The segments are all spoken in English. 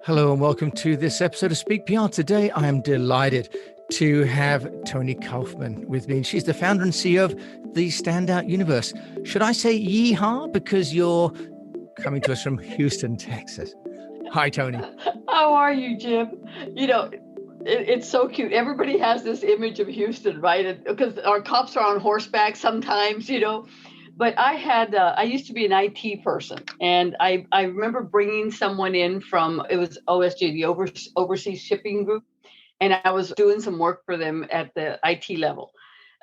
Hello and welcome to this episode of Speak PR. Today, I am delighted to have Toni Kaufman with me. She's the founder and CEO of the Standout Universe. Should I say yeehaw because you're coming to us from Houston, Texas? Hi, Toni. How are you, Jim? It's so cute. Everybody has this image of Houston, right? Because our cops are on horseback sometimes, But I used to be an IT person, and I remember bringing someone in from, it was OSG, the Overseas Shipping Group, and I was doing some work for them at the IT level.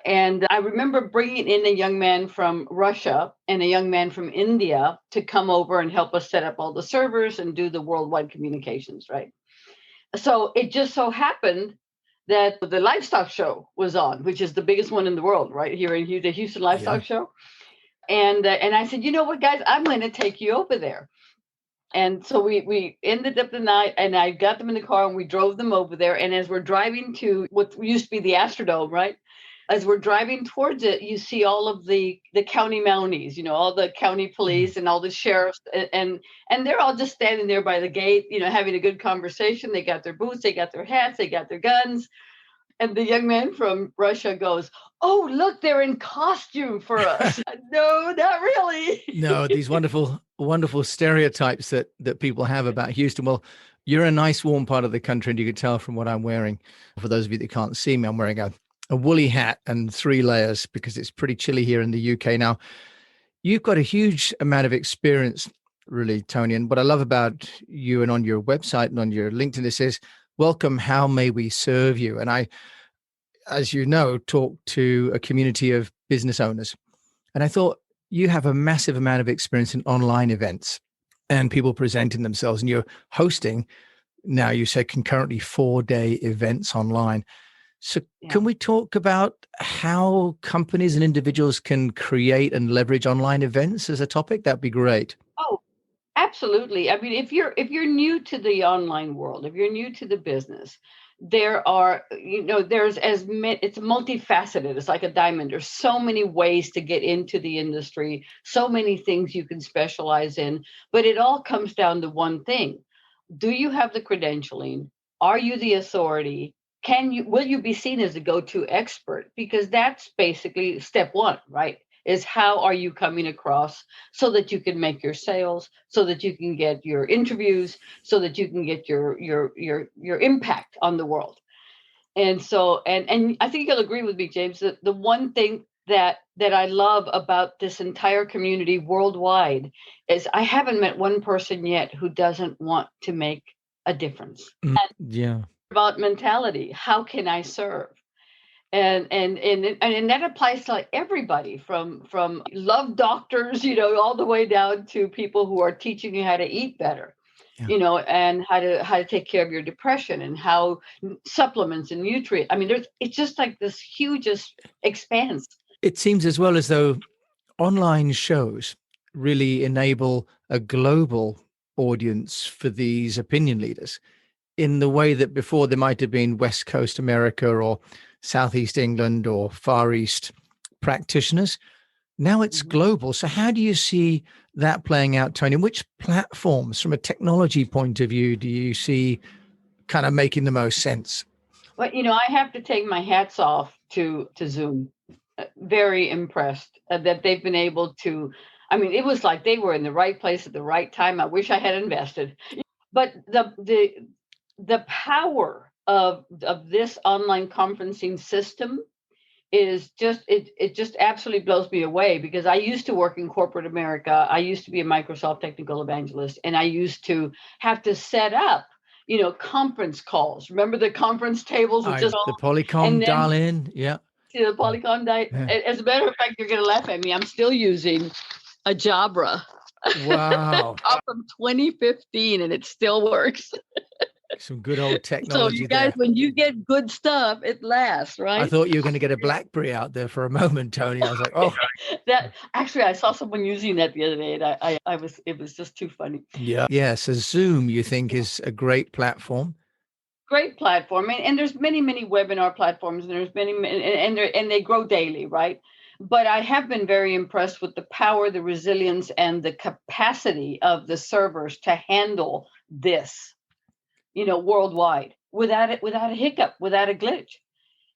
And I remember bringing in a young man from Russia and a young man from India to come over and help us set up all the servers and do the worldwide communications, right? So it just so happened that the livestock show was on, which is the biggest one in the world, right here in the Houston Livestock Show. And I said, you know what, guys, I'm going to take you over there. And so we ended up the night, and I got them in the car, and we drove them over there. And as we're driving to what used to be the Astrodome, right? As we're driving towards it, you see all of the county mounties, all the county police and all the sheriffs, and they're all just standing there by the gate, having a good conversation. They got their boots, they got their hats, they got their guns. And the young man from Russia goes, "Oh, look, they're in costume for us." No, not really. No, these wonderful, wonderful stereotypes that people have about Houston. Well, you're a nice, warm part of the country, and you can tell from what I'm wearing. For those of you that can't see me, I'm wearing a woolly hat and 3 layers because it's pretty chilly here in the UK now. You've got a huge amount of experience, really, Toni. And what I love about you and on your website and on your LinkedIn, it says, "Welcome, how may we serve you?" And I, as you know, talk to a community of business owners. And I thought you have a massive amount of experience in online events and people presenting themselves. And you're hosting now, you said concurrently 4-day events online. So can we talk about how companies and individuals can create and leverage online events as a topic? That'd be great. Oh, absolutely. I mean, if you're new to the online world, if you're new to the business, there are, there's it's multifaceted. It's like a diamond. There's so many ways to get into the industry, so many things you can specialize in, but it all comes down to one thing. Do you have the credentialing? Are you the authority? Will you be seen as a go-to expert? Because that's basically step one, right? Is how are you coming across so that you can make your sales, so that you can get your interviews, so that you can get your impact on the world. And so, and I think you'll agree with me, James, that the one thing that I love about this entire community worldwide is I haven't met one person yet who doesn't want to make a difference. Yeah. About mentality, how can I serve? And that applies to like everybody from love doctors, all the way down to people who are teaching you how to eat better, and how to take care of your depression and how supplements and nutrients. I mean, it's just like this huge expanse. It seems as well as though online shows really enable a global audience for these opinion leaders in the way that before there might have been West Coast America or Southeast England or Far East practitioners. Now it's global. So how do you see that playing out, Toni? Which platforms from a technology point of view do you see kind of making the most sense? Well, I have to take my hats off to Zoom. Very impressed that they've been able to, I mean, it was like they were in the right place at the right time. I wish I had invested. But the power of this online conferencing system is just it just absolutely blows me away, because I used to work in corporate America. I used to be a Microsoft technical evangelist, and I used to have to set up conference calls. Remember the conference tables with just the Polycom dial-in? Yeah. See the Polycom dial. As a matter of fact, you're going to laugh at me. I'm still using a Jabra. Wow. From 2015, and it still works. Some good old technology. So you guys, when you get good stuff, it lasts, right? I thought you were going to get a BlackBerry out there for a moment, Toni. I was like, oh. That actually, I saw someone using that the other day, and it was just too funny. Yeah. Yeah. So Zoom, you think, is a great platform? Great platform, and there's many webinar platforms, and there's many, and they grow daily, right? But I have been very impressed with the power, the resilience, and the capacity of the servers to handle this. worldwide without a hiccup, without a glitch.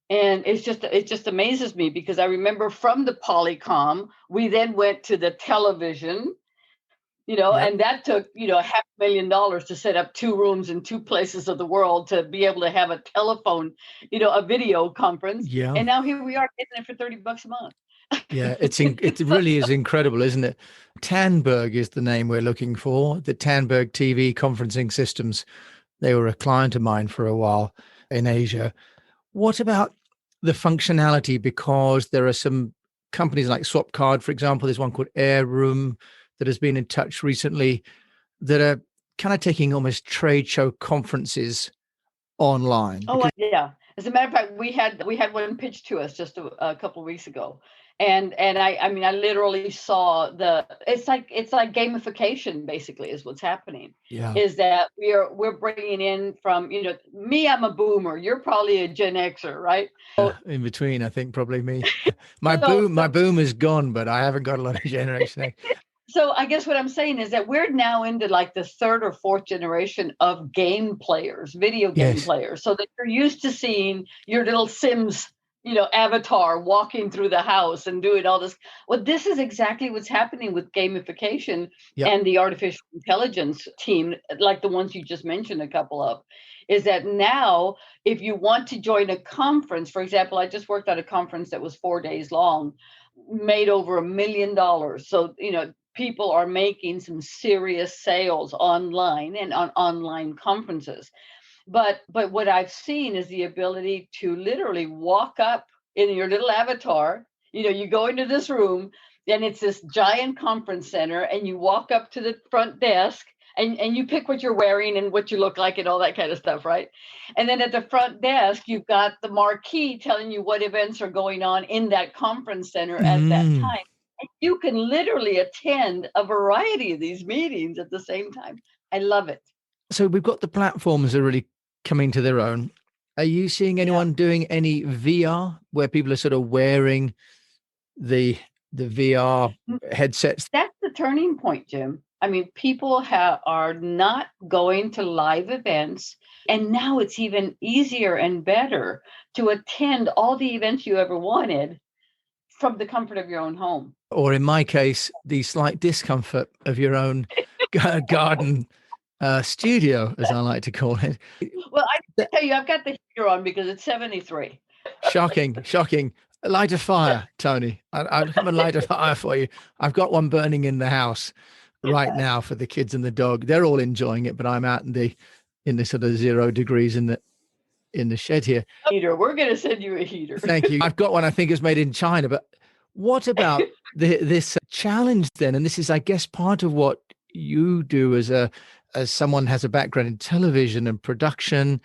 And it just amazes me because I remember from the Polycom, we then went to the television, Yep. and that took, $500,000 to set up 2 rooms in 2 places of the world to be able to have a telephone, a video conference. Yeah. And now here we are getting it for $30 a month. Yeah. It really is incredible, isn't it? Tandberg is the name we're looking for. The Tandberg TV conferencing systems. They were a client of mine for a while in Asia. What about the functionality? Because there are some companies like Swapcard, for example. There's one called Airroom that has been in touch recently that are kind of taking almost trade show conferences online. Oh, yeah. As a matter of fact, we had one pitched to us just a couple of weeks ago, and I mean, I literally saw it's like gamification basically is what's happening. Yeah. Is that we're bringing in from me, I'm a boomer, you're probably a Gen Xer, right? In between, I think probably me. My So boom is gone, but I haven't got a lot of Generation X. So I guess what I'm saying is that we're now into like the third or fourth generation of game players, video game Yes. players, so that you're used to seeing your little Sims, avatar walking through the house and doing all this. Well, this is exactly what's happening with gamification Yep. and the artificial intelligence team, like the ones you just mentioned a couple of, is that now if you want to join a conference, for example, I just worked at a conference that was 4 days long, made over $1 million. So, people are making some serious sales online and on online conferences. But what I've seen is the ability to literally walk up in your little avatar. You go into this room, and it's this giant conference center, and you walk up to the front desk, and you pick what you're wearing and what you look like and all that kind of stuff, right? And then at the front desk, you've got the marquee telling you what events are going on in that conference center at that time. You can literally attend a variety of these meetings at the same time. I love it. So we've got the platforms are really coming to their own. Are you seeing anyone doing any VR where people are sort of wearing the VR headsets? That's the turning point, Jim. I mean, people are not going to live events, and now it's even easier and better to attend all the events you ever wanted from the comfort of your own home. Or in my case, the slight discomfort of your own garden studio, as I like to call it. Well, I can tell you, I've got the heater on because it's 73. Shocking. Light a fire, Tony. I'll come and light a fire for you. I've got one burning in the house right now for the kids and the dog. They're all enjoying it, but I'm out in the sort of 0 degrees in the shed here. Heater. We're going to send you a heater. Thank you. I've got one I think is made in China, but what about this challenge then? And this is, I guess, part of what you do as someone has a background in television and production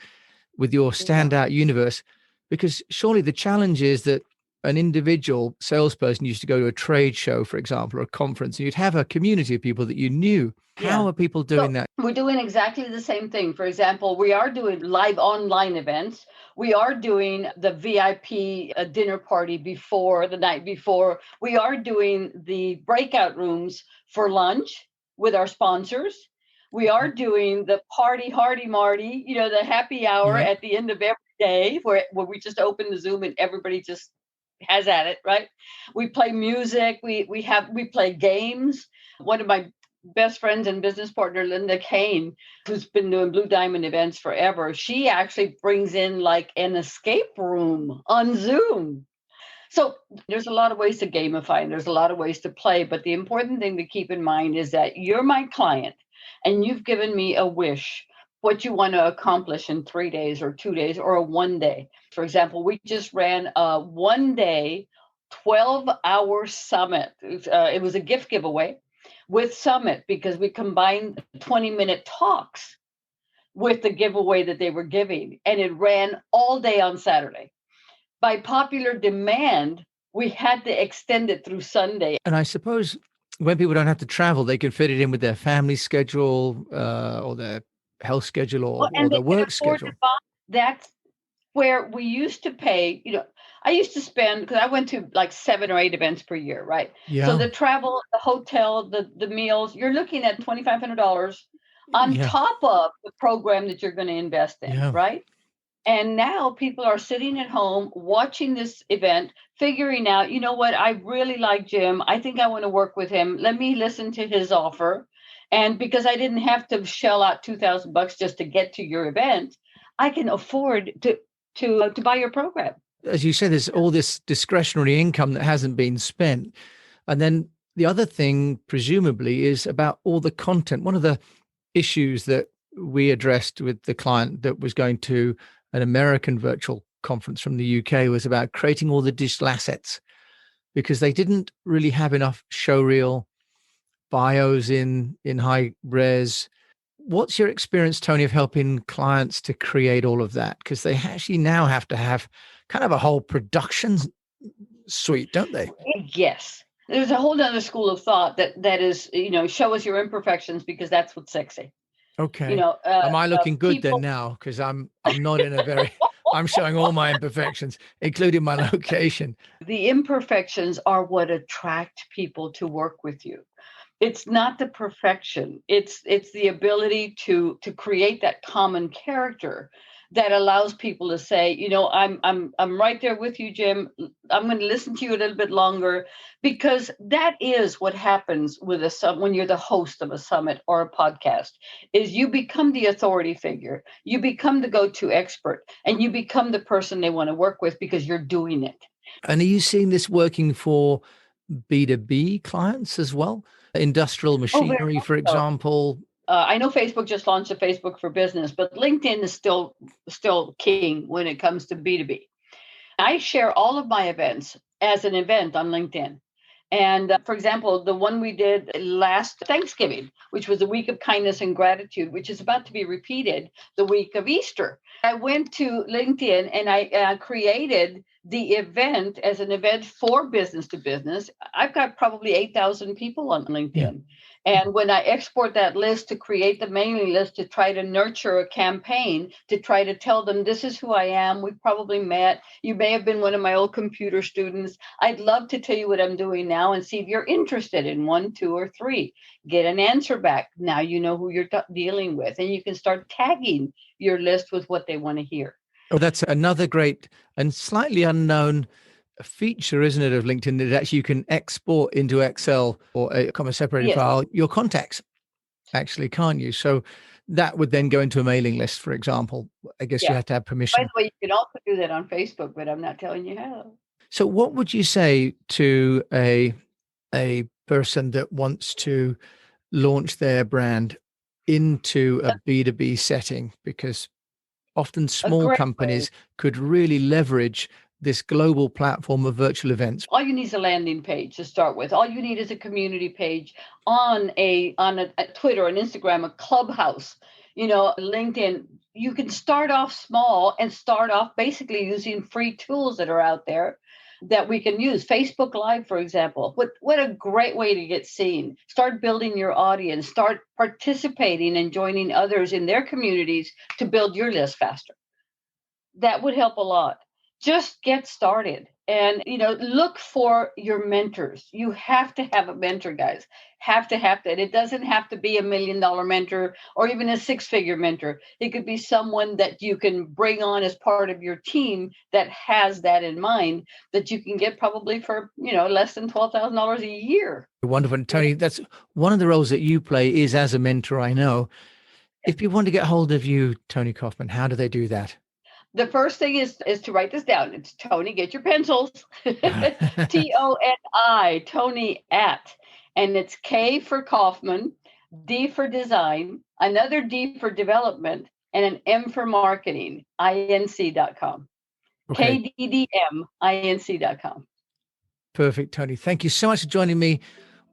with your standout universe, because surely the challenge is that an individual salesperson used to go to a trade show, for example, or a conference, and you'd have a community of people that you knew. How are people doing that? We're doing exactly the same thing. For example, we are doing live online events. We are doing the VIP dinner party before the night before. We are doing the breakout rooms for lunch with our sponsors. We are doing the party hardy Marty, the happy hour at the end of every day where we just open the Zoom and everybody just has at it, right? We play music, we play games. One of my best friends and business partner, Linda Kane, who's been doing Blue Diamond events forever, she actually brings in like an escape room on Zoom. So there's a lot of ways to gamify and there's a lot of ways to play, but the important thing to keep in mind is that you're my client and you've given me a wish, what you want to accomplish in 3 days or 2 days or a 1 day. For example, we just ran a 1 day, 12-hour summit. It was a gift giveaway with Summit because we combined 20-minute talks with the giveaway that they were giving. And it ran all day on Saturday. By popular demand, we had to extend it through Sunday. And I suppose when people don't have to travel, they can fit it in with their family schedule or their health schedule or their work schedule. That's where we used to pay, I used to spend, because I went to like 7 or 8 events per year, right? Yeah. So the travel, the hotel, the meals, you're looking at $2,500 on Yeah. top of the program that you're going to invest in, Yeah. right? And now people are sitting at home watching this event, figuring out, you know what, I really like Jim. I think I want to work with him. Let me listen to his offer. And because I didn't have to shell out $2,000 just to get to your event, I can afford to buy your program. As you said, there's all this discretionary income that hasn't been spent. And then the other thing, presumably, is about all the content. One of the issues that we addressed with the client that was going to an American virtual conference from the UK was about creating all the digital assets, because they didn't really have enough showreel bios in high res. What's your experience, Tony, of helping clients to create all of that? Because they actually now have to have kind of a whole production suite, don't they? Yes. There's a whole other school of thought that is, show us your imperfections because that's what's sexy. Okay. Am I looking good then now? Because I'm not in a very, I'm showing all my imperfections, including my location. The imperfections are what attract people to work with you. It's not the perfection. It's the ability to create that common character that allows people to say, I'm right there with you, Jim. I'm going to listen to you a little bit longer, because that is what happens with when you're the host of a summit or a podcast, is you become the authority figure, you become the go-to expert, and you become the person they want to work with because you're doing it. And are you seeing this working for B2B clients as well? Industrial machinery, for example? I know Facebook just launched a Facebook for Business, but LinkedIn is still king when it comes to B2B. I share all of my events as an event on LinkedIn. And for example, the one we did last Thanksgiving, which was a week of kindness and gratitude, which is about to be repeated the week of Easter. I went to LinkedIn and I created the event as an event for business to business. I've got probably 8,000 people on LinkedIn. Yeah. And when I export that list to create the mailing list to try to nurture a campaign, to try to tell them, this is who I am. We've probably met. You may have been one of my old computer students. I'd love to tell you what I'm doing now and see if you're interested in 1, 2, or 3. Get an answer back. Now you know who you're dealing with, and you can start tagging your list with what they want to hear. Oh, that's another great and slightly unknown feature, isn't it, of LinkedIn, that actually you can export into Excel or a comma separated file your contacts, actually, can't you? So that would then go into a mailing list, for example. I guess you have to have permission. By the way, you can also do that on Facebook, but I'm not telling you how. So what would you say to a person that wants to launch their brand into a B2B setting? Because often small companies could really leverage this global platform of virtual events. All you need is a landing page to start with. All you need is a community page on a Twitter, an Instagram, a Clubhouse, LinkedIn. You can start off small and start off basically using free tools that are out there that we can use. Facebook Live, for example. What a great way to get seen. Start building your audience. Start participating and joining others in their communities to build your list faster. That would help a lot. Just get started and, look for your mentors. You have to have a mentor, guys. Have to. And it doesn't have to be $1 million mentor or even a 6-figure mentor. It could be someone that you can bring on as part of your team that has that in mind, that you can get probably for, less than $12,000 a year. Wonderful. And Tony, that's one of the roles that you play is as a mentor, I know. If people want to get hold of you, Toni Kaufman, how do they do that? The first thing is to write this down. It's Tony, get your pencils. Toni, Tony at, and it's K for Kaufman, D for design, another D for development, and an M for marketing, inc.com. Okay. KDDM-inc.com. Perfect, Tony. Thank you so much for joining me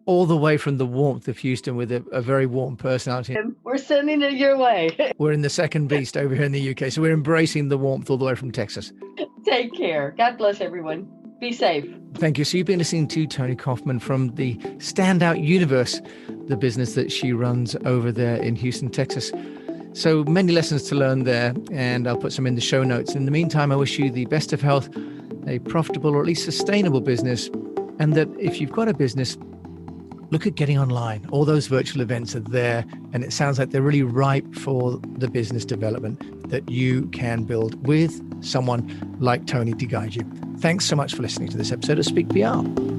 all the way from the warmth of Houston with a very warm personality. We're sending it your way. We're in the second beast over here in the UK, so we're embracing the warmth all the way from Texas. Take care. God bless everyone. Be safe. Thank you. So you've been listening to Toni Kaufman from the Standout Universe, the business that she runs over there in Houston, Texas. So many lessons to learn there, and I'll put some in the show notes. In the meantime, I wish you the best of health, a profitable or at least sustainable business, and that if you've got a business, look at getting online. All those virtual events are there, and it sounds like they're really ripe for the business development that you can build with someone like Tony to guide you. Thanks so much for listening to this episode of Speak PR.